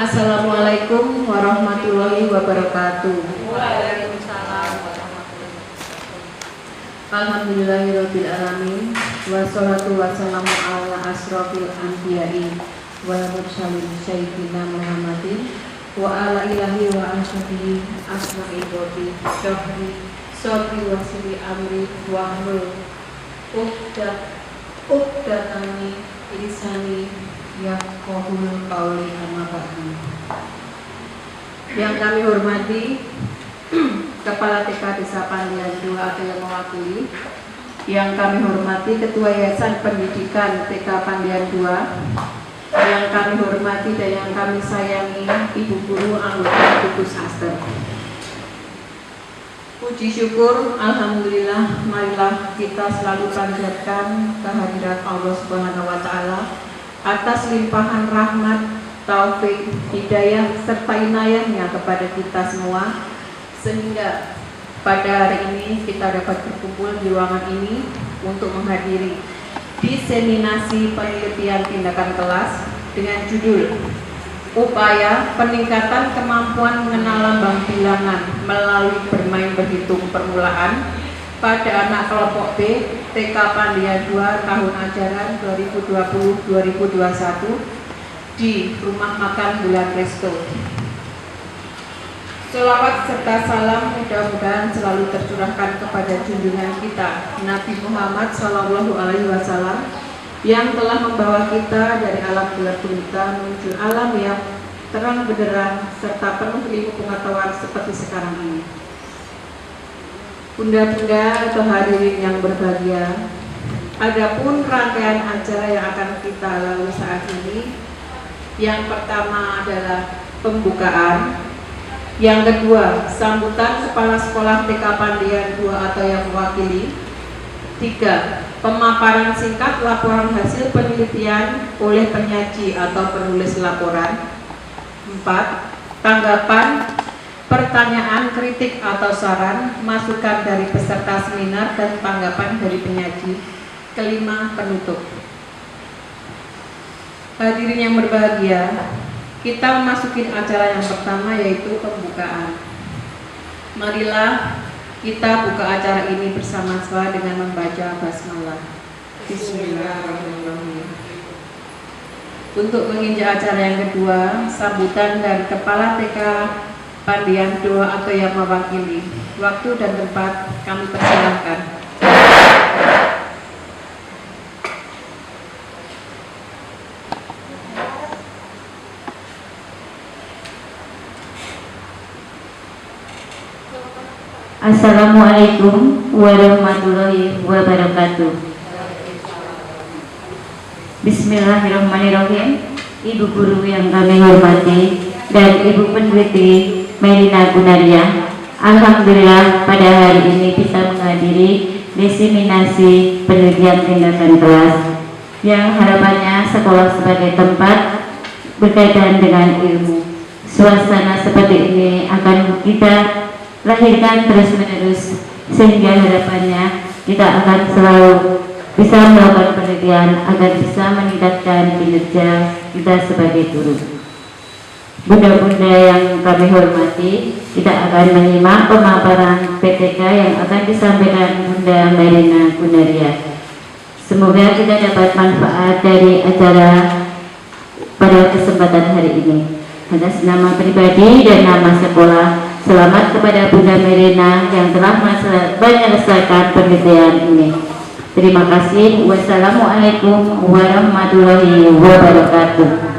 Assalamualaikum warahmatullahi wabarakatuh. Waalaikumsalam warahmatullahi wabarakatuh. Alhamdulillahirabbil alamin. Wassalatu wassalamu ala asrofil anbiya'i wal mursalin sayyidina Muhammadin wa ala ilahi wa ashabihi asma'i bodi syahri sodri wasili amri wahlul uqdatani lisani yafqahul qawli amma ba'du. Yang kami hormati Kepala TK Desa Pandian 2 atau yang mewakili, yang kami hormati Ketua Yayasan Pendidikan TK Pandian 2, yang kami hormati dan yang kami sayangi Ibu Guru anggota gugus Aster. Puji syukur, alhamdulillah, marilah kita selalu panjatkan kehadirat Allah Subhanahu wa taala atas limpahan rahmat, taufik, hidayah serta inayahnya kepada kita semua, sehingga pada hari ini kita dapat berkumpul di ruangan ini untuk menghadiri diseminasi penelitian tindakan kelas dengan judul Upaya Peningkatan Kemampuan Mengenal Lambang Bilangan Melalui Bermain Berhitung Permulaan pada anak kelompok B TK Pandian 2 tahun ajaran 2020-2021 di Rumah Makan Bulan Resto. Selawat serta salam mudah-mudahan selalu tercurahkan kepada junjungan kita Nabi Muhammad SAW yang telah membawa kita dari alam gelap gulita menuju alam yang terang benderang serta penuh ilmu pengetahuan seperti sekarang ini. Bunda-bunda atau hadirin yang berbahagia, adapun rangkaian acara yang akan kita lalui saat ini, yang pertama adalah pembukaan, yang kedua sambutan Kepala Sekolah TK Pandian 2 atau yang mewakili, 3. Pemaparan singkat laporan hasil penelitian oleh penyaji atau penulis laporan, 4. Tanggapan, pertanyaan, kritik atau saran, masukan dari peserta seminar dan tanggapan dari penyaji, 5. Penutup. Hadirin yang berbahagia, kita memasuki acara yang pertama yaitu pembukaan. Marilah kita buka acara ini bersama-sama dengan membaca basmalah. Bismillahirrahmanirrahim. Untuk menginjak acara yang kedua, sambutan dari Kepala TK Pandian 2 atau yang mewakili. Waktu dan tempat kami persilahkan. Assalamualaikum warahmatullahi wabarakatuh. Bismillahirrahmanirrahim. Ibu guru yang kami hormati dan Ibu peneliti Melina Gunaria, alhamdulillah pada hari ini bisa menghadiri diseminasi penelitian tindakan kelas yang harapannya sekolah sebagai tempat berkaitan dengan ilmu. Suasana seperti ini akan kita lahirkan terus-menerus sehingga harapannya kita akan selalu bisa melakukan penelitian agar bisa meningkatkan kinerja kita sebagai guru. Bunda-bunda yang kami hormati, kita akan menyimak pemaparan PTK yang akan disampaikan Bunda Melina Gunaria. Semoga kita dapat manfaat dari acara pada kesempatan hari ini. Atas nama pribadi dan nama sekolah, selamat kepada Bunda Melina yang telah menyelesaikan penelitian ini. Terima kasih. Wassalamualaikum warahmatullahi wabarakatuh.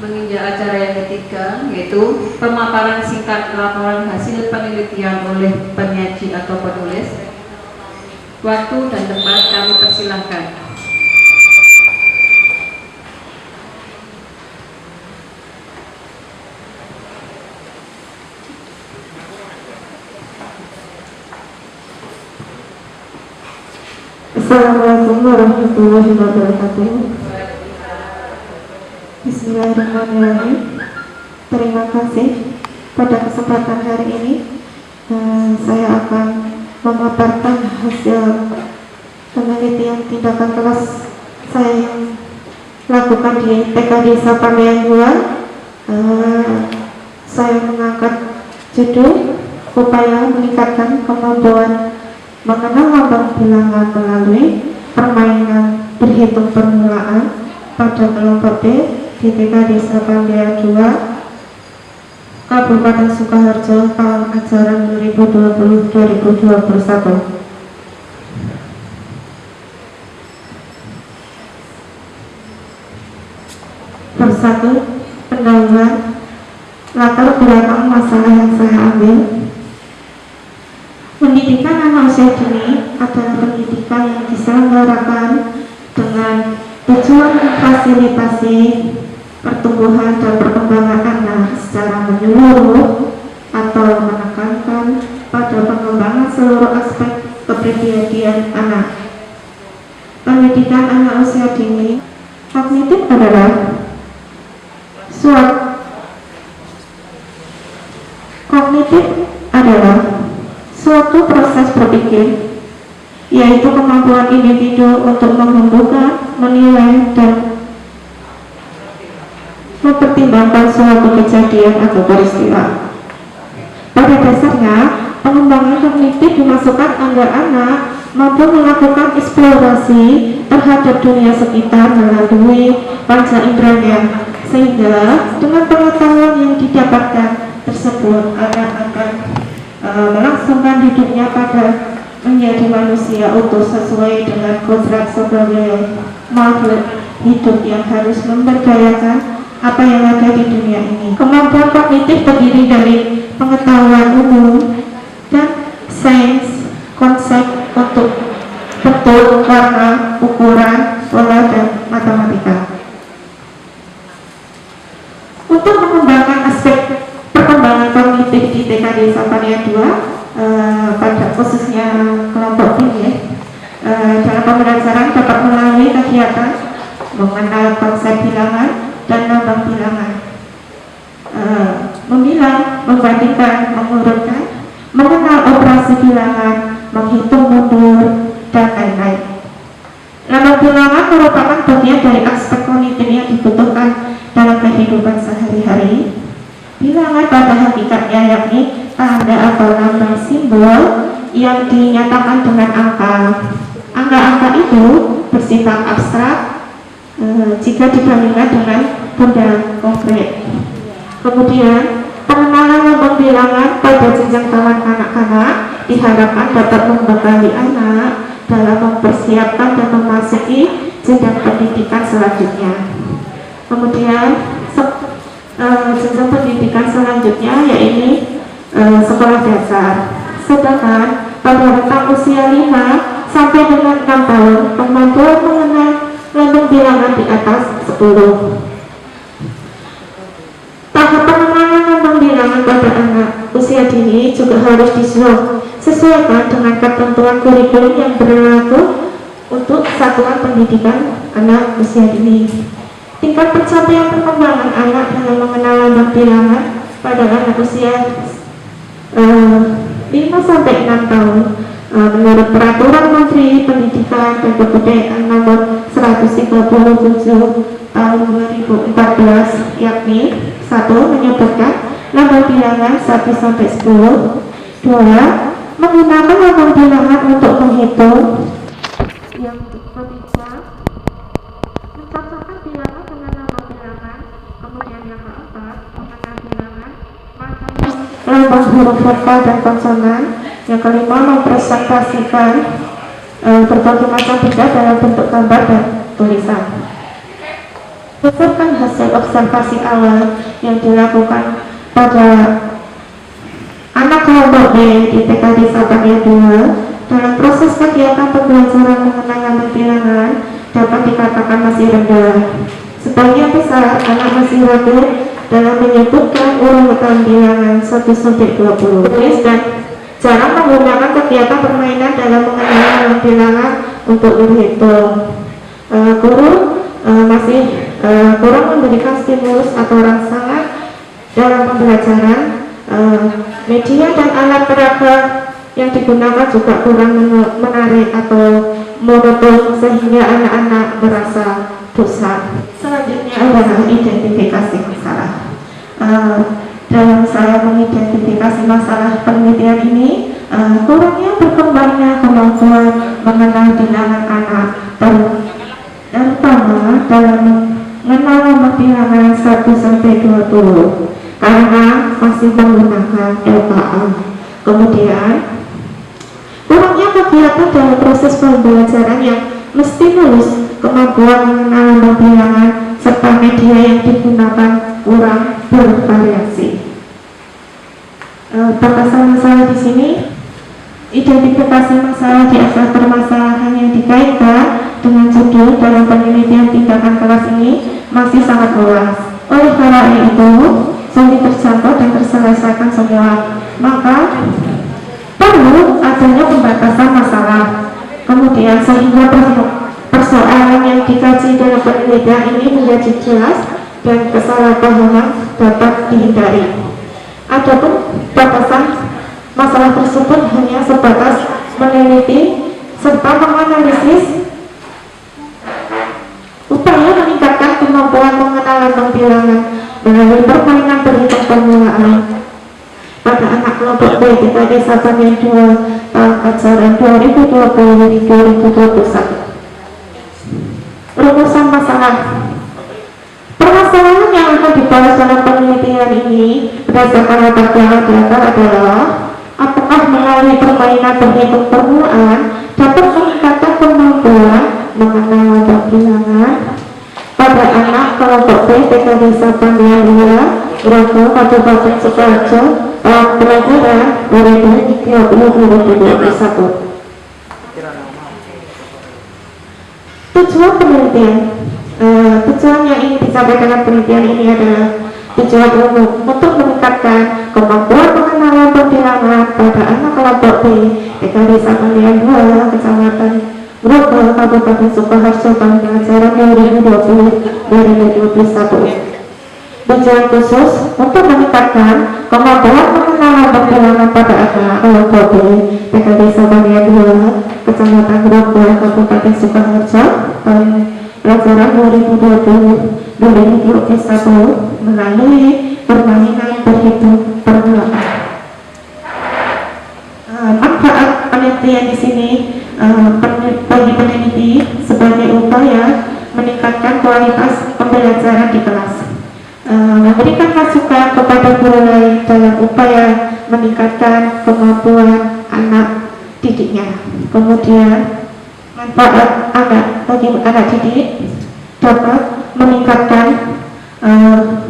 Menginjak acara yang ketiga, yaitu pemaparan singkat laporan hasil penelitian oleh penyaji atau penulis. Waktu dan tempat kami persilahkan. Assalamualaikum warahmatullahi wabarakatuh. Bismillahirrahmanirrahim. Terima kasih pada kesempatan hari ini Saya akan memaparkan hasil penelitian tindakan kelas saya yang lakukan di TK Desa Pandian 2. Saya mengangkat judul upaya meningkatkan kemampuan mengenal lambang bilangan melalui permainan berhitung permulaan pada kelompok B di TK Desa Pandian 2, Kabupaten Sukoharjo, tahun ajaran 2020-2021. Persatu, pendahuluan latar belakang masalah yang saya ambil. Pendidikan anak usia dini adalah pendidikan yang diselenggarakan dengan tujuan memfasilitasi pertumbuhan dan perkembangan anak secara menyeluruh atau menekankan pada pengembangan seluruh aspek kepribadian anak. Pendidikan anak usia dini kognitif adalah suatu proses berpikir, yaitu kemampuan individu untuk menghembuskan, menilai, dan mempertimbangkan suatu kejadian atau peristiwa. Pada dasarnya, pengembangan kognitif dimaksudkan agar anak mampu melakukan eksplorasi terhadap dunia sekitar melalui panca inderanya, sehingga dengan pengetahuan yang didapatkan tersebut anak akan melangsungkan hidupnya pada menjadi manusia utuh sesuai dengan kodrat sebagai makhluk hidup yang harus memberdayakan apa yang ada di dunia ini. Kemampuan kognitif terdiri dari pengetahuan umum dan sains konsep untuk bentuk, warna, ukuran, pola, dan matematika. Untuk mengembangkan aspek perkembangan kognitif di TK Desa Pandian 2, pada khususnya kelompok B, dalam pembelajaran dapat melalui kegiatan mengenal konsep bilangan dan lambang bilangan, memilah, membandingkan, mengurutkan, mengenal operasi bilangan, menghitung mundur, dan lain-lain. Lambang bilangan merupakan bagian dari aspek kognitif yang dibutuhkan dalam kehidupan sehari-hari. Bilangan pada hakikatnya yakni tanda atau lambang simbol yang dinyatakan dengan angka. Angka-angka itu bersifat abstrak jika dibandingkan dengan benda konkret. Kemudian, pengenalan lambang bilangan pada jenjang taman kanak-kanak diharapkan dapat membekali anak dalam mempersiapkan dan memasuki jenjang pendidikan selanjutnya. Kemudian, jenjang pendidikan selanjutnya yaitu sekolah dasar. Sedangkan pada rentang usia 5 sampai dengan 6 tahun, kemampuan mengenal lambang bilangan di atas 10. Tahap pengenalan lambang bilangan pada anak usia dini juga harus disesuaikan dengan ketentuan kurikulum yang berlaku untuk satuan pendidikan anak usia dini. Tingkat pencapaian perkembangan anak dalam mengenal lambang bilangan pada anak usia 5 sampai 6 tahun menurut Peraturan Menteri Pendidikan dan Kebudayaan Nomor 137 tahun 2014, yakni 1. Menyebutkan lambang bilangan 1 sampai 10. 2. Menggunakan lambang bilangan untuk menghitung. Yang ketiga, mencatatkan bilangan dengan lambang bilangan. Kemudian yang keempat, mengenal bilangan lambang huruf vokal dan konsonan. Yang kelima, mempresentasikan berbagai macam benda dalam bentuk gambar dan tulisan. Berdasarkan hasil observasi awal yang dilakukan pada anak kelompok B di TK Desa Pandian 2, dalam proses kegiatan pembelajaran mengenal lambang bilangan dapat dikatakan masih rendah. Sebagian besar anak masih ragu dalam menyebutkan urutan bilangan 1 sampai 20. Tulis dan jarang menggunakan kegiatan permainan dalam mengenal lambang bilangan untuk berhitung. Guru masih kurang memberikan stimulus atau rangsangan dalam pembelajaran Media dan alat peraga yang digunakan juga kurang menarik atau monoton sehingga anak-anak merasa bosan. Selanjutnya adalah identifikasi masalah. Dalam saya mengidentifikasi masalah penelitian ini, kurangnya berkembangnya kemampuan mengenal bilangan anak, terutama dalam mengenal nomor bilangan 1 sampai 20 karena masih menggunakan LKA. Kemudian kurangnya kegiatan dalam proses pembelajaran yang mesti lulus, kemampuan mengenal nomor bilangan serta media yang digunakan kurang bervariasi. Batasan masalah di sini, identifikasi masalah di asal permasalahan yang dikaitkan dengan judul dalam penelitian tindakan kelas ini masih sangat luas. Oleh karena itu, sulit terjangkau dan terselesaikan semua, maka perlu adanya pembatasan masalah. Kemudian sehingga persoalan yang dikaji dalam penelitian ini menjadi jelas dan kesalahpahaman dapat dihindari. Adapun batasan masalah tersebut hanya sebatas meneliti serta menganalisis upaya meningkatkan kemampuan mengenal lambang bilangan melalui permainan berhitung permulaan pada anak kelompok B di Desa Banyan 2 tahun ajaran 2020-2021. Rumusan masalah. Permasalahan yang akan dibahas dalam penelitian ini berdasarkan latar belakang data adalah apakah melalui permainan berhitung permulaan dapat meningkatkan kemampuan mengenal lambang bilangan pada anak kelompok B TK Desa Banyan 2 Grogol Kabupaten Sukoharjo tahun pelajaran 2020-2021. Tujuan penelitian. Tujuan yang ingin disampaikan dalam penelitian ini adalah tujuan umum untuk meningkatkan kemampuan mengenal lambang bilangan pada anak kelompok B TK Desa Banyan 2 Kecamatan Grogol Kabupaten Sukoharjo tahun pelajaran 2020-2021. Tujuan khusus untuk meningkatkan kemampuan mengenal lambang bilangan pada anak kelompok B TK Desa Banyan 2 Kecamatan Grogol Kabupaten Sukoharjo tahun pelajaran 2020-2021 melalui permainan berhitung permulaan. Manfaat penelitian di sini bagi peneliti sebagai upaya meningkatkan kualitas pembelajaran di kelas, memberikan masukan kepada guru lain dalam upaya meningkatkan kemampuan anak didiknya. Kemudian manfaat bagi anak didik dapat meningkatkan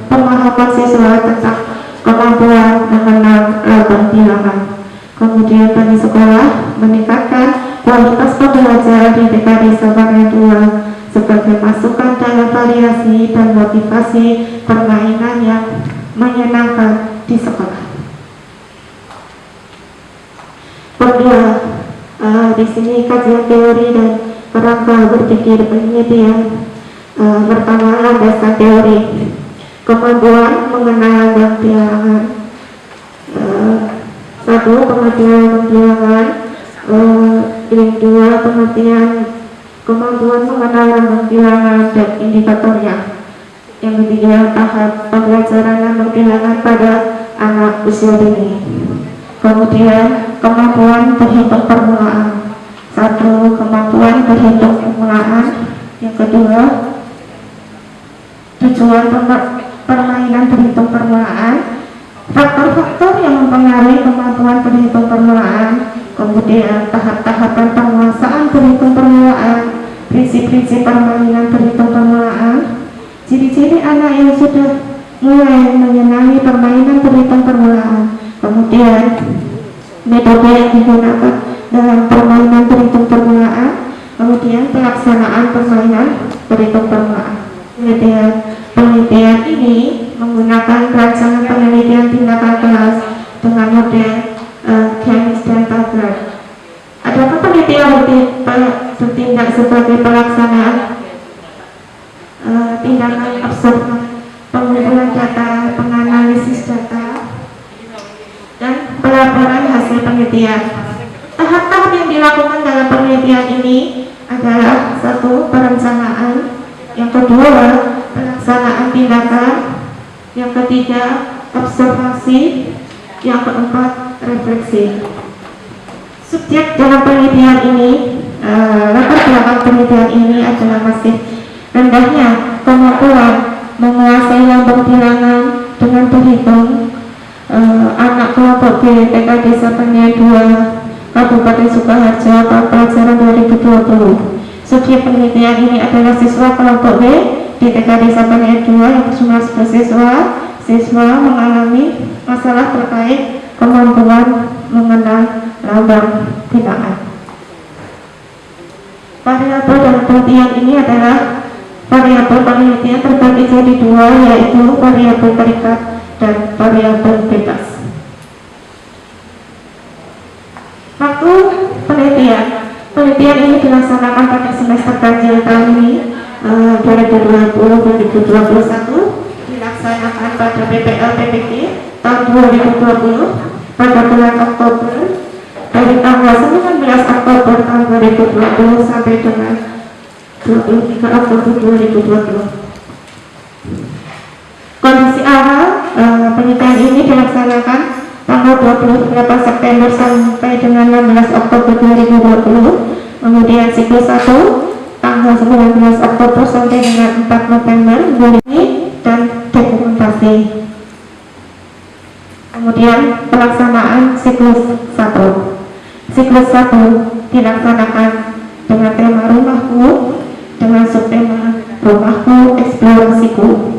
pemahaman siswa tentang kemampuan mengenal lambang bilangan. Kemudian bagi sekolah meningkatkan kualitas pembelajaran di TK Desa Banyan 2 sebagai masukan dalam variasi dan motivasi permainan yang menyenangkan di sekolah. Kedua, di sini kajian teori dan kerangka berpikir penelitian. Pertama, landasan teori, kemampuan mengenal lambang bilangan. Satu, pengertian bilangan. Yang dua, pengertian kemampuan mengenal lambang bilangan dan indikatornya. Yang ketiga, tahap pembelajaran lambang bilangan pada anak usia dini. Kemudian kemampuan berhitung permulaan. Satu, kemampuan berhitung permulaan. Yang kedua, tujuan permainan berhitung permulaan, faktor-faktor yang mempengaruhi kemampuan berhitung permulaan, kemudian tahap-tahapan penguasaan berhitung permulaan, prinsip-prinsip permainan berhitung permulaan, ciri-ciri anak yang sudah mulai menyenangi permainan berhitung permulaan, kemudian metode yang digunakan dalam permainan berhitung permulaan, kemudian pelaksanaan permainan berhitung permulaan. Penelitian ini menggunakan rancangan penelitian tindakan kelas dengan model Gamis dan Taggart. Adapun penelitian bertindak sebagai pelaksanaan tindakan observasi, pengumpulan data, penganalisis data, penelitian. Tahap-tahap yang dilakukan dalam penelitian ini adalah satu, perencanaan, yang kedua pelaksanaan tindakan, yang ketiga observasi, yang keempat refleksi. Subjek dalam penelitian ini, latar belakang penelitian ini adalah masih rendahnya kemampuan menguasai lambang bilangan dengan berhitung anak kelompok B TK Desa Paniai 2 Kabupaten Sukoharjo pada pelajaran 2020. Subjek penelitian ini adalah siswa kelompok B di TK Desa Paniai 2 yang berjumlah 11 siswa mengalami masalah terkait kemampuan mengenal lambang bilangan. Variabel dalam penelitian ini adalah variabel penelitian terbagi jadi dua, yaitu variabel terikat dan variabel bebas. Waktu penelitian ini dilaksanakan pada semester kajian tahun ini 2020-2021, dilaksanakan pada PPL PPG tahun 2020 pada bulan Oktober, dari tanggal 19 Oktober tahun 2020 sampai dengan 23 Oktober 2020. Kondisi awal penelitian ini dilaksanakan tanggal 28 September sampai dengan 16 Oktober 2020. Kemudian siklus 1 tanggal 19 Oktober sampai dengan 4 November 2020 dan dokumentasi. Kemudian pelaksanaan siklus 1. Siklus 1 dilaksanakan dengan tema rumahku dengan subtema rumahku eksplorasiku.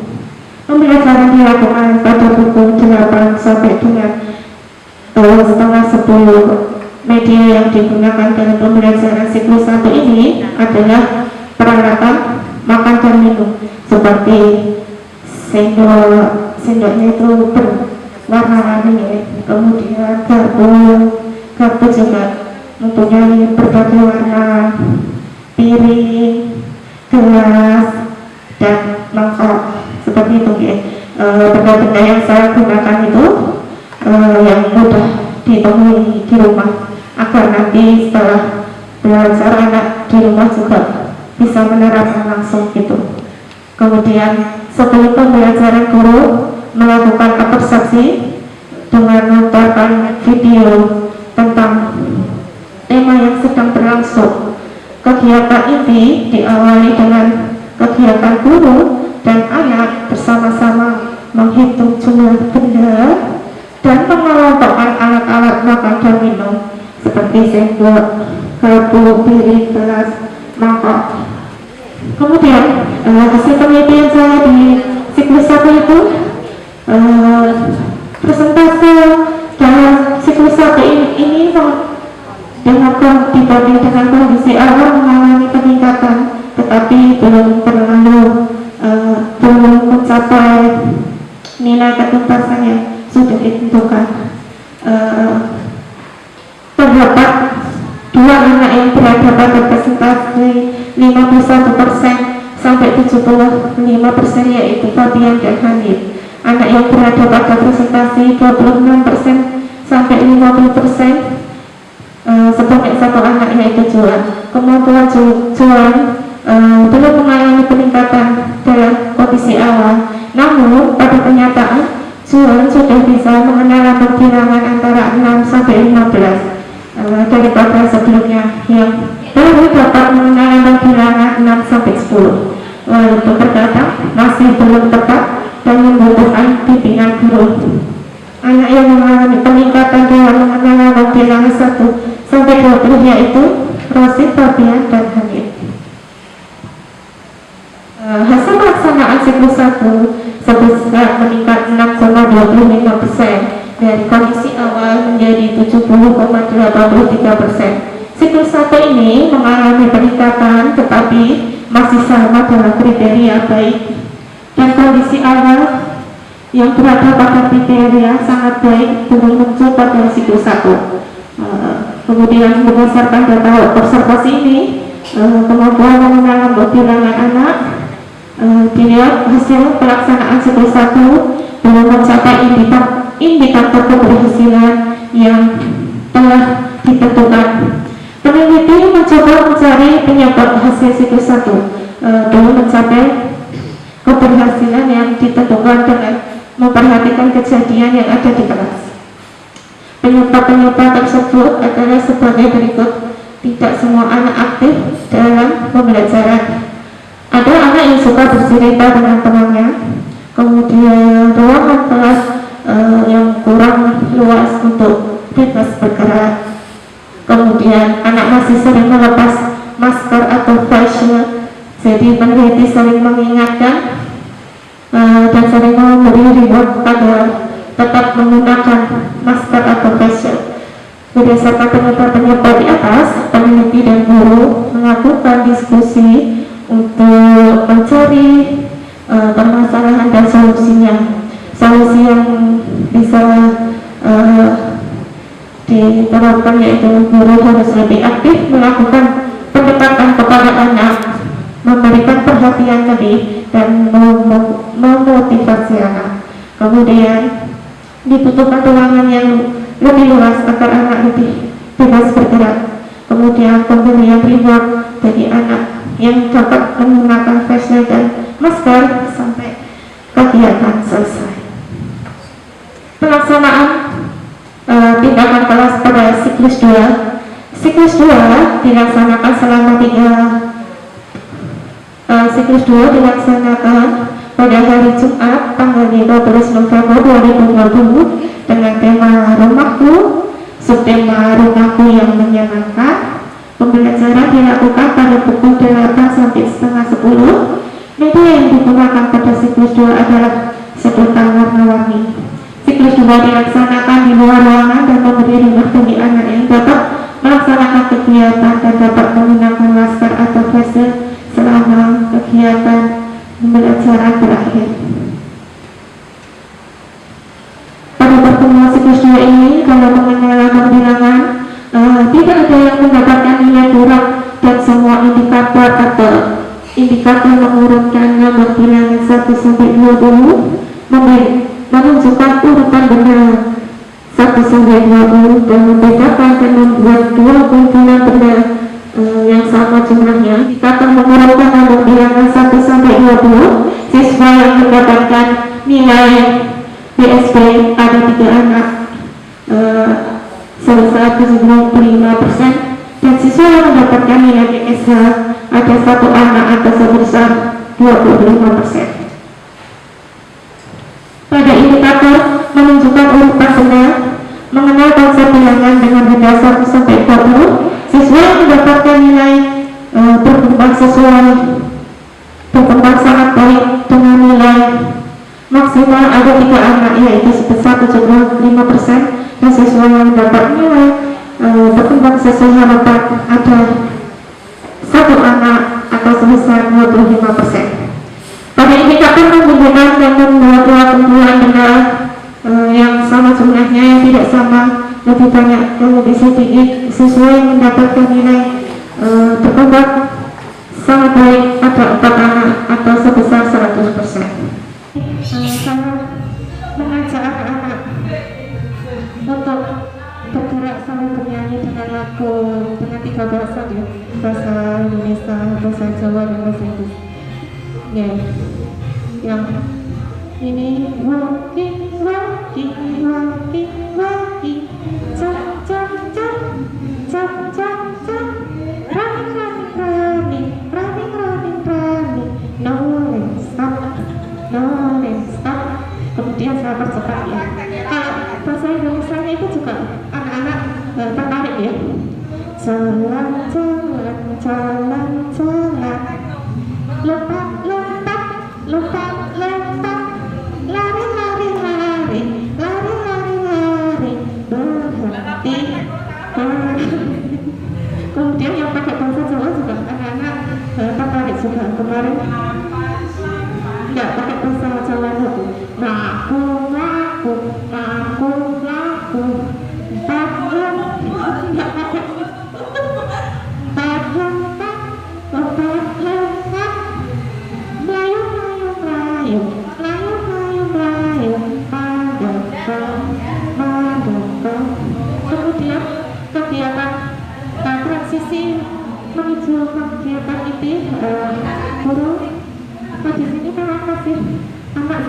Pembelajaran dilakukan pada pukul 8 sampai dengan setengah 10. Media yang digunakan dalam pembelajaran siklus 1 ini adalah peralatan makan dan minum seperti sendoknya itu berwarna-warni, kemudian garpu juga mempunyai berbagai warna, piring, gelas, dan mangkok seperti itu ya. Benda-benda yang saya gunakan itu yang mudah ditemui di rumah agar nanti setelah belajar anak di rumah juga bisa menerapkan langsung gitu. Kemudian sebelum pembelajaran guru melakukan observasi dengan menonton video tentang tema yang sedang berlangsung. Kegiatan ini diawali dengan kegiatan guru dan anak bersama-sama menghitung jumlah benda dan mengelompokkan alat-alat makan dan minum seperti sendok, garpu, piring, gelas, mangkok. Kemudian hasil penelitian saya di siklus 1 itu persentase dalam siklus 1 ini dibanding dengan kondisi awal mengalami peningkatan, tetapi belum mencapai nilai ketuntasan yang sudah ditentukan. Terdapat 2 anak yang berada pada persentase 51% sampai 75%, yaitu Fabian dan Hanif. Anak yang berada pada persentase 26% sampai 50%, sebanyak 1 anak yaitu Juan. Kemampuan Juan belum mengalami peningkatan dalam kondisi awal, namun pada kenyataan Juan sudah bisa mengenal lambang bilangan antara 6 sampai 15 daripada sebelumnya yang baru dapat mengenal lambang bilangan 6 sampai 10. Walaupun terkadang masih belum tepat dan membutuhkan bimbingan guru. Anak yang mengalami peningkatan dalam mengenal lambang bilangan 1 sampai 20 yaitu Rosid, Fabian, dan Hanif. Hasil pelaksanaan siklus 1 sebesar meningkat 6,25% dari kondisi awal menjadi 70,83%. Siklus 1 ini mengalami peningkatan tetapi masih sama dalam kriteria baik, dan kondisi awal yang berada pada kriteria sangat baik belum muncul pada siklus 1. Kemudian berdasarkan data observasi ini, kemampuan mengenal lambang bilangan anak dilihat hasil pelaksanaan siklus 1 belum mencapai indikator keberhasilan yang telah ditentukan. Peneliti mencoba mencari penyebab hasil siklus 1 belum mencapai keberhasilan yang ditentukan dengan memperhatikan kejadian yang ada di kelas. Penyebab-penyebab tersebut adalah sebagai berikut. Tidak semua anak aktif dalam pembelajaran. Ada anak yang suka bercerita dengan temannya, kemudian ruangan kelas yang kurang luas untuk bebas bergerak, kemudian anak masih sering melepas masker atau face shield. Jadi peneliti sering mengingatkan dan sering memberi reward agar tetap menggunakan masker atau face shield. Berdasarkan penyebab-penyebab di atas, peneliti dan guru melakukan diskusi untuk mencari permasalahan dan solusinya. Solusi yang bisa diterapkan yaitu guru harus lebih aktif melakukan pendekatan kepada anak, memberikan perhatian lebih dan memotivasi anak. Kemudian dibutuhkan ruangan yang lebih luas agar anak lebih bebas bergerak. Kemudian pemberian reward bagi anak yang dapat menggunakan face shield dan masker sampai kegiatan selesai. Pelaksanaan tindakan kelas pada siklus 2. Siklus 2 dilaksanakan selama siklus 2 dilaksanakan pada hari Jumat tanggal 15 November 2020 dengan tema Rumahku, subtema Rumahku yang menyenangkan. Pembelajaran dilakukan pada pukul 8 sampai setengah 10. Media yang digunakan pada siklus 2 adalah sedotan warna-warni. Siklus 2 dilaksanakan di luar ruangan dan memberi rumah bagi anak yang dapat melaksanakan kegiatan dan dapat menggunakan masker atau face shield selama kegiatan pembelajaran berakhir. Pada pertemuan siklus 2 ini, kalau mengenal bilangan, tidak ada yang mendapatkan nilai kurang dan semua indikator atau indikator mengurutkan nomor bilangan 1 sampai 20 menunjukkan urutan benar 1 sampai 20 dan membedakan dan membuat dua kumpulan benda yang sama jumlahnya. Indikator mengurutkan nomor bilangan 1 sampai 20, siswa yang mendapatkan nilai BSP ada 3 anak sebesar 75% dan siswa yang mendapatkan nilai BSH ada 1 anak atau sebesar 25%. Pada indikator menunjukkan urutan benda, mengenal konsep bilangan dengan benda 1 sampai 40, siswa yang mendapatkan nilai berkembang sangat baik dengan nilai maksimal ada 3 anak yaitu sebesar 75%. Dan siswa yang mendapat nilai berkembang sesuai harapan ada 1 anak atau sebesar 25%. Pada indikator menunjukkan dan membuat dua kumpulan benda yang sama jumlahnya yang tidak sama, lebih banyak yang lebih sedikit, siswa yang mendapatkan nilai berkembang sangat baik ada 4 anak atau sebesar 100%. Saya mengajak anak-anak untuk bergerak sambil bernyanyi dengan lagu dengan 3 bahasa ya, bahasa Indonesia, bahasa Jawa dan bahasa Inggris. Ya, yang ini walking, walking, walking, walking, jump, jump, jump, jump, jump, jump, running, running, running, running, running, running, no let's stop, no let's stop. Kemudian saya percepat ya. Bahasa Indonesia itu juga anak-anak tertarik ya. Jalan, jalan, jalan, jalan, lompat, lompat, lompat, lompat, lari, lari, lari, lari, lari, lari, berhenti, berhenti. Kemudian yang pakai bahasa Jawa juga anak-anak tertarik juga. Kemarin nggak pakai bahasa Jawa itu. Ngaku, ngaku, ngaku, ngaku, empat lompat, nggak pakai empat lompat, lompat, lompat, melayu, melayu, melayu, melayu, melayu, melayu, madangkau, madangkau. Kemudian menuju kegiatan ini, guru di sini memang masih anak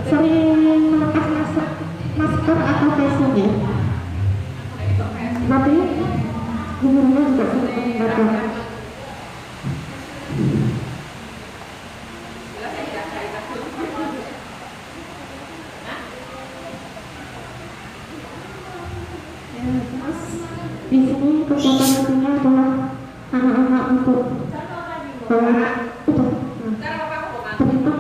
sering melepas masker atau face ya. Tapi gurunya juga sering mengingatkan. Di sini kegiatan rutinnya adalah anak-anak untuk berhitung, kegiatan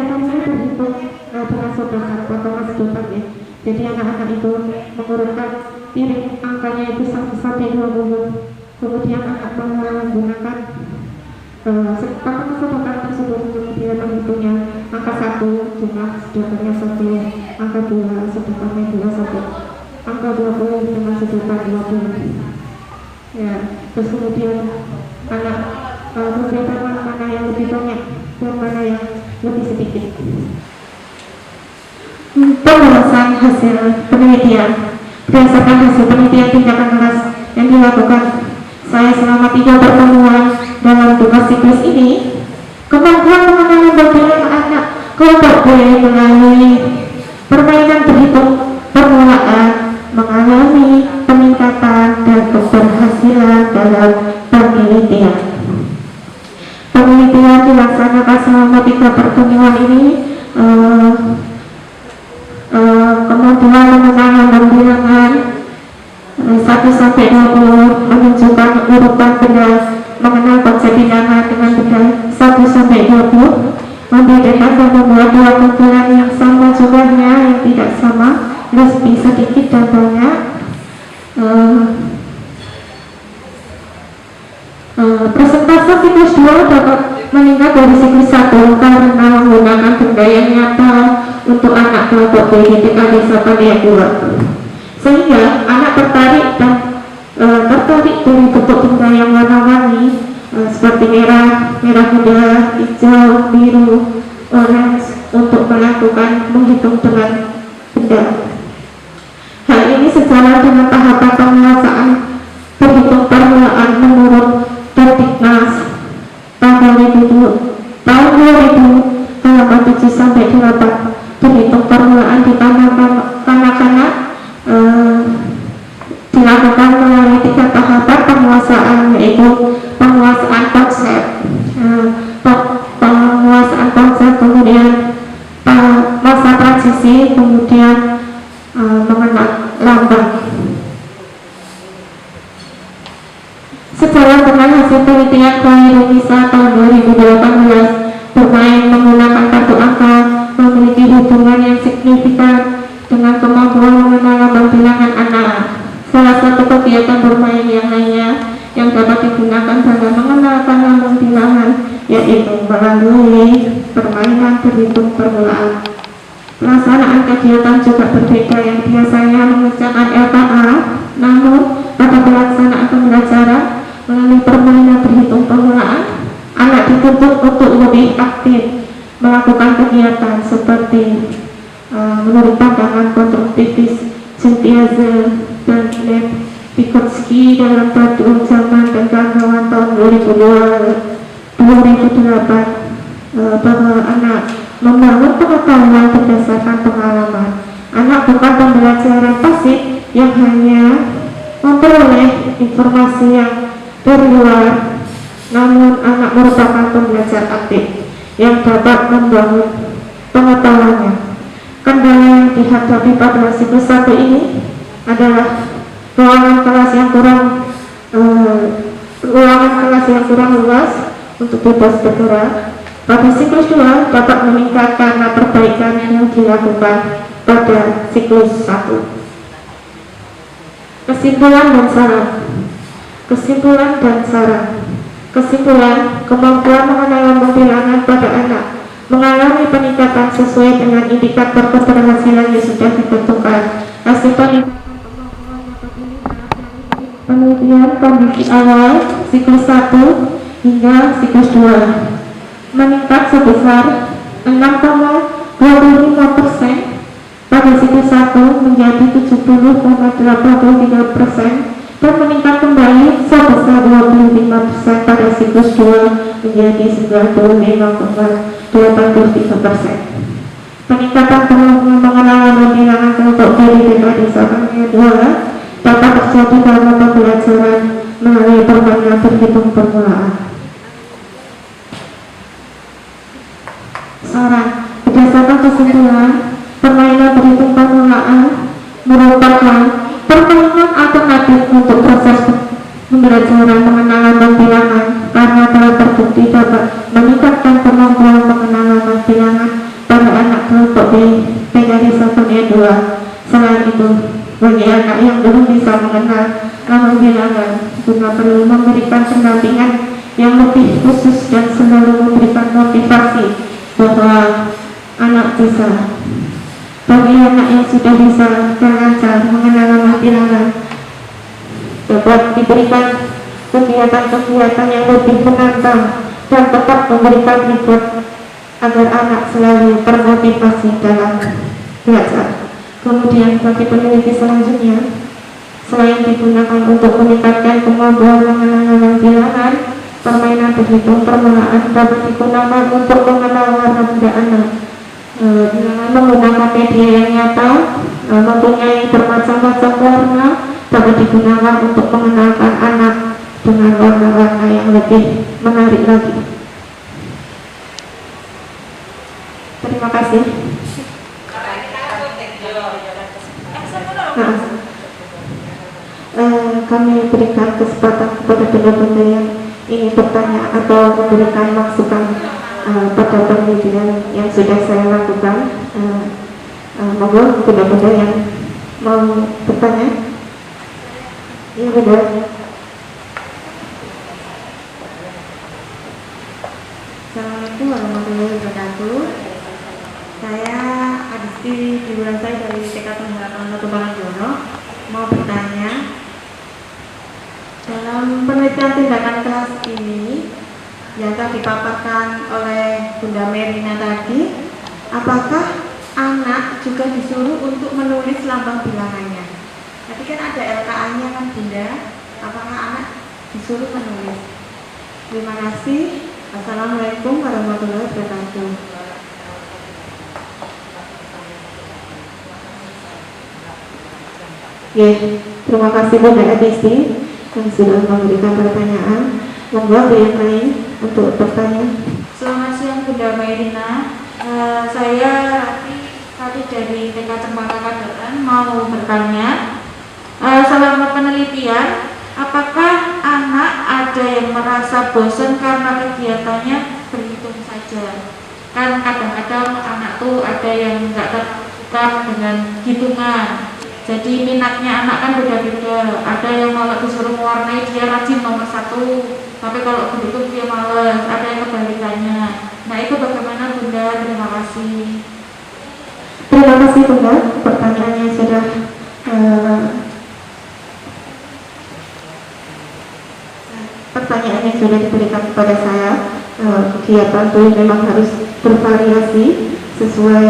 ini berhitung dengan sedangkan potongan sedotan ya. Jadi anak-anak itu mengurutkan piring angkanya itu 1 sampai 20. Kemudian anak menggunakan potongan sedotan tersebut, kemudian menghitungnya angka 1 jumlah sedotannya 1, angka 2 sedotannya 2 sampai angka 20 dengan sedotan 20 ya. Terus kemudian anak membedakan mana yang lebih banyak dan mana yang lebih sedikit. Pembahasan hasil penelitian. Berdasarkan hasil penelitian tindakan keras yang dilakukan saya selama 3 pertemuan dalam tugas siklus ini, kemampuan mengenal berbagai anak kelompok B melalui permainan berhitung permulaan mengalami peningkatan dan keberhasilan dalam penelitian. Penelitian dilaksanakan selama 3 pertemuan ini. Kemampuan mengenal bilangan 1 sampai 20 menunjukkan urutan benda, mengenal konsep bilangan dengan benda 1 sampai 20, membedakan dan membuat 2 kumpulan yang sama jumlahnya yang tidak sama, lebih sedikit dan banyak. Persentase siklus 2 dapat meningkat dari siklus 1 karena menggunakan benda yang nyata untuk anak kelompok B ketika disapa yang 2, sehingga anak tertarik dari bentuk benda yang warna-warni seperti merah muda, hijau, biru, orange untuk melakukan menghitung dengan benda. Hal ini sejalan dengan tahapan penguasaan berhitung permulaan menurut Diknas tahun 2000 halaman 7 sampai 8. Berhitung permulaan di kanak-kanak dilakukan melalui 3 tahapan penguasaan, yaitu penguasaan konsep, kemudian masa transisi, kemudian mengenal lambang. Sejalan dengan hasil penelitian Khairunnisa tahun 2018, bermain menggunakan kartu angka memiliki hubungan yang signifikan dengan kemampuan mengenal lambang bilangan anak. Salah satu kegiatan bermain yang lainnya yang dapat digunakan dalam mengenalkan lambang bilangan yaitu melalui permainan berhitung permulaan. Pelaksanaan kegiatan juga berbeda, yang biasanya mengerjakan LKA, namun pada pelaksanaan pembelajaran melalui permainan berhitung permulaan, anak dituntut untuk lebih aktif melakukan kegiatan seperti menurut pandangan konstruktivis Jentiaze dan Lev Vygotsky dalam Batu Zaman dan kawan tahun 2008, bahwa anak membangun pengetahuan berdasarkan pengalaman. Anak bukan pembelajaran pasif yang hanya memperoleh informasi yang dari luar, namun anak merupakan pembelajar aktif yang dapat membangun pengetahuannya. Kendala yang dihadapi pada siklus 1 ini adalah ruangan kelas yang kurang luas untuk bebas bergerak. Pada siklus 2 dapat meningkat karena perbaikan yang dilakukan pada siklus 1. Kesimpulan dan saran. Kesimpulan, kemampuan mengenal lambang bilangan pada anak mengalami peningkatan sesuai dengan indikator keberhasilan yang sudah ditentukan. Hasil penelitian kondisi awal siklus 1 hingga siklus 2 meningkat sebesar 6,25% pada pada siklus 1 menjadi 70,83% dan meningkat kembali sebesar 25% pada siklus 2 menjadi 95,83%. Peningkatan pengenalan bilangan kelompok diri PKD 1 dapat terjadi dalam pembelajaran melalui permainan berhitung permulaan. Saran, berdasarkan kesimpulan, permainan berhitung permulaan merupakan permainan alternatif untuk proses pembelajaran pengenalan bilangan karena telah terbukti dapat meningkatkan kemampuan pengenalan bilangan pada anak kelompok di PKD 1-2. Selain itu, bagi anak yang belum bisa mengenal nama bilangan, juga perlu memberikan pendampingan yang lebih khusus dan selalu memberikan motivasi bahwa anak bisa. Bagi anak yang sudah bisa belajar mengenal nama bilangan, dapat diberikan kegiatan-kegiatan yang lebih menantang dan tetap memberikan hiburan agar anak selalu termotivasi dalam belajar. Kemudian bagi peneliti selanjutnya, selain digunakan untuk meningkatkan kemampuan mengenal nama bilangan, permainan berhitung permulaan dapat digunakan untuk mengenal warna benda anak. Menggunakan media yang nyata, mempunyai bermacam-macam warna, dapat digunakan untuk mengenalkan anak dengan warna-warna yang lebih menarik lagi. Terima kasih. Kami berikan kesempatan kepada benda-benda yang ingin bertanya atau memberikan masukan pada penelitian yang sudah saya lakukan. Monggo benda-benda yang mau bertanya. Ya, benar. Assalamualaikum warahmatullahi wabarakatuh. Saya Adisti Diwirasai dari TK Harapan 1 Bangjono mau bertanya, dalam penelitian tindakan kelas ini yang telah dipaparkan oleh Bunda Merina tadi, apakah anak juga disuruh untuk menulis lambang bilangannya? Tadi kan ada LKA-nya kan Bunda, apakah anak disuruh menulis? Terima kasih. Assalamualaikum warahmatullahi wabarakatuh. Ya, terima kasih Bunda Adisti yang sudah memberikan pertanyaan. Monggo ada yang lain untuk bertanya. Selamat siang Bunda Merina. Saya tadi dari TK Cempaka Kadoran mau bertanya, selama penelitian, apakah anak ada yang merasa bosan karena kegiatannya berhitung saja? Kan kadang-kadang anak tuh ada yang nggak tersuka dengan hitungan. Jadi minatnya anak kan beda-beda. Ada yang kalau disuruh mewarnai dia rajin nomor 1, tapi kalau berhitung dia males. Ada yang kebalikannya. Nah itu bagaimana Bunda? Terima kasih. Terima kasih Bunda, pertanyaannya sudah pertanyaannya sudah diberikan kepada saya. Kegiatan itu memang harus bervariasi sesuai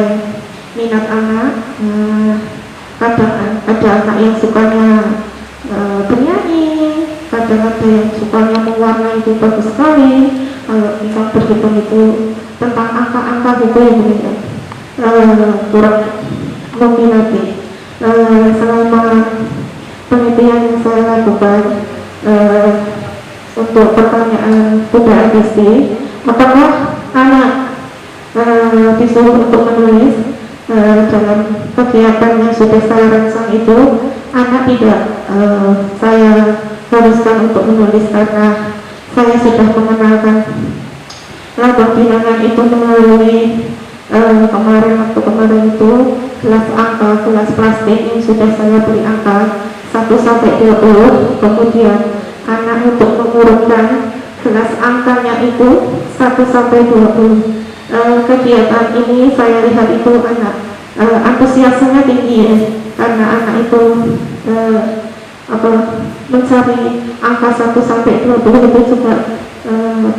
minat anak. Kadang ada anak yang sukanya bernyanyi, kadang ada yang sukanya mewarnai, itu bagus sekali. Kalau misal berhitung itu tentang angka-angka gitu yang berbeda, kurang meminati. Selama penelitian yang saya lakukan untuk pertanyaan Bunda Adisti, apakah anak disuruh untuk menulis? Dalam kegiatan yang sudah saya rancang itu, anak tidak saya haruskan untuk menulis karena saya sudah mengenalkan lambang bilangan itu melalui kemarin itu kelas angka, kelas plastik yang sudah saya beri angka 1-20, kemudian anak untuk mengurutkan kelas angkanya itu 1-20. Kegiatan ini saya lihat itu anak antusiasnya tinggi ya, karena anak itu mencari angka 1-20 itu juga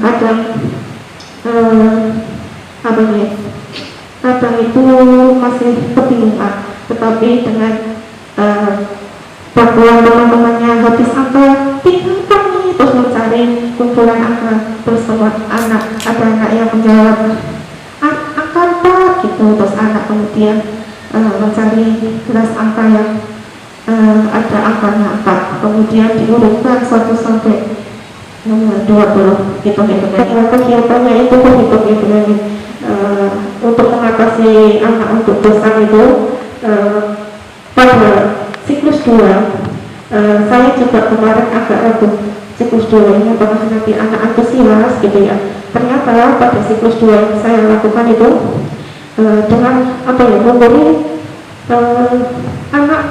kadang kadang itu masih kebingungan. tetapi dengan bantuan teman-temannya habis angka 3 kami terus mencari kumpulan angka, terus semua anak, ada anak yang menjawab angka 4 gitu, terus anak kemudian mencari kelas angka yang ada angkanya 4, kemudian diurutkan 1 sampai 20 gitu. Kegiatannya itu berhitung-hitungan untuk mengatasi anak untuk dosa itu. Pada siklus 2 saya juga kemarin agak ragu siklus 2 ini apakah nanti anak antusias gitu ya. Ternyata pada siklus 2 yang saya lakukan itu dengan apa ya, memberi anak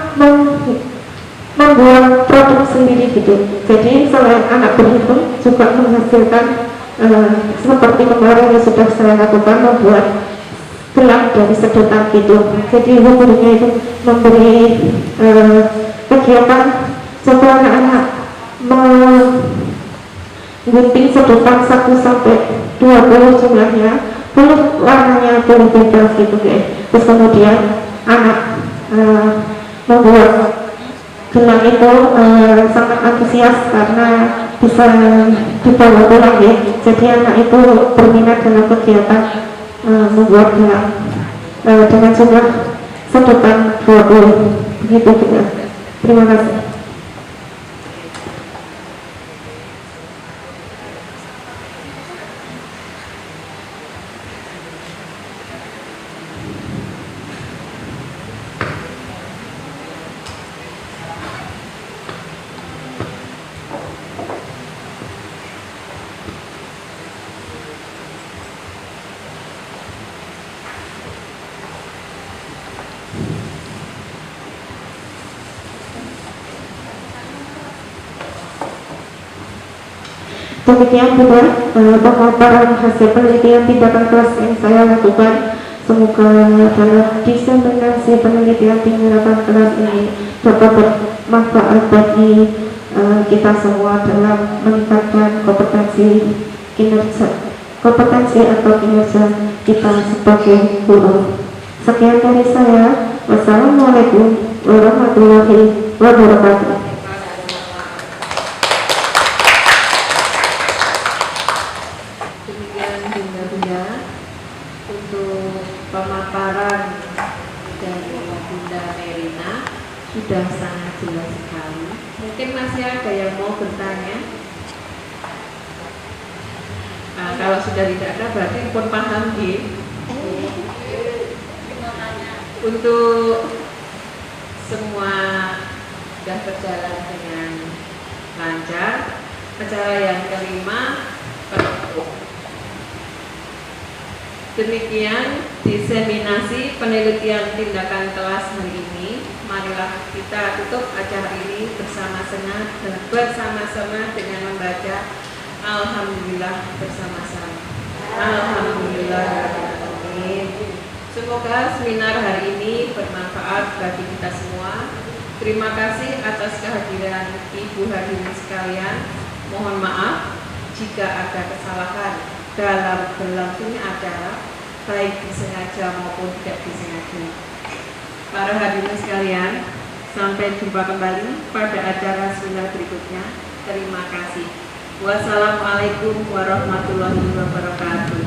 membuat produk sendiri gitu. Jadi selain anak berhitung juga menghasilkan seperti kemarin yang sudah saya lakukan, membuat gelang dari sedotan gitu. Jadi gurunya itu memberi kegiatan setelah anak-anak menggunting sedotan 1 sampai 20 jumlahnya, boleh warnanya boleh bebas gitu guys. Terus kemudian anak membuat gelang itu sangat antusias karena bisa dibawa pulang ya. Jadi anak itu berminat dalam kegiatan membuat gelang dengan jumlah sedotan 20 begitu juga. Terima kasih. Demikian juga pemaparan hasil penelitian tindakan kelas yang saya lakukan. Semoga dalam diseminasi penelitian tindakan kelas ini dapat bermanfaat bagi kita semua dalam meningkatkan kompetensi atau kinerja kita sebagai guru. Sekian dari saya. Wassalamualaikum warahmatullahi wabarakatuh. Pemaparan dari Bunda Merina sudah sangat jelas sekali. Mungkin masih ada yang mau bertanya. Nah, kalau sudah tidak ada berarti pun paham ya. Untuk semua sudah berjalan dengan lancar. Acara yang kelima penutup. Demikian diseminasi penelitian tindakan kelas hari ini. Marilah kita tutup acara ini bersama-sama dengan membaca Alhamdulillah bersama-sama. Alhamdulillahirrahmanirrahim. Semoga seminar hari ini bermanfaat bagi kita semua. Terima kasih atas kehadiran Ibu hadirin sekalian. Mohon maaf jika ada kesalahan dalam berlangsungnya acara, baik disengaja maupun tidak disengaja. Para hadirin sekalian, sampai jumpa kembali pada acara seminar berikutnya. Terima kasih. Wassalamualaikum warahmatullahi wabarakatuh.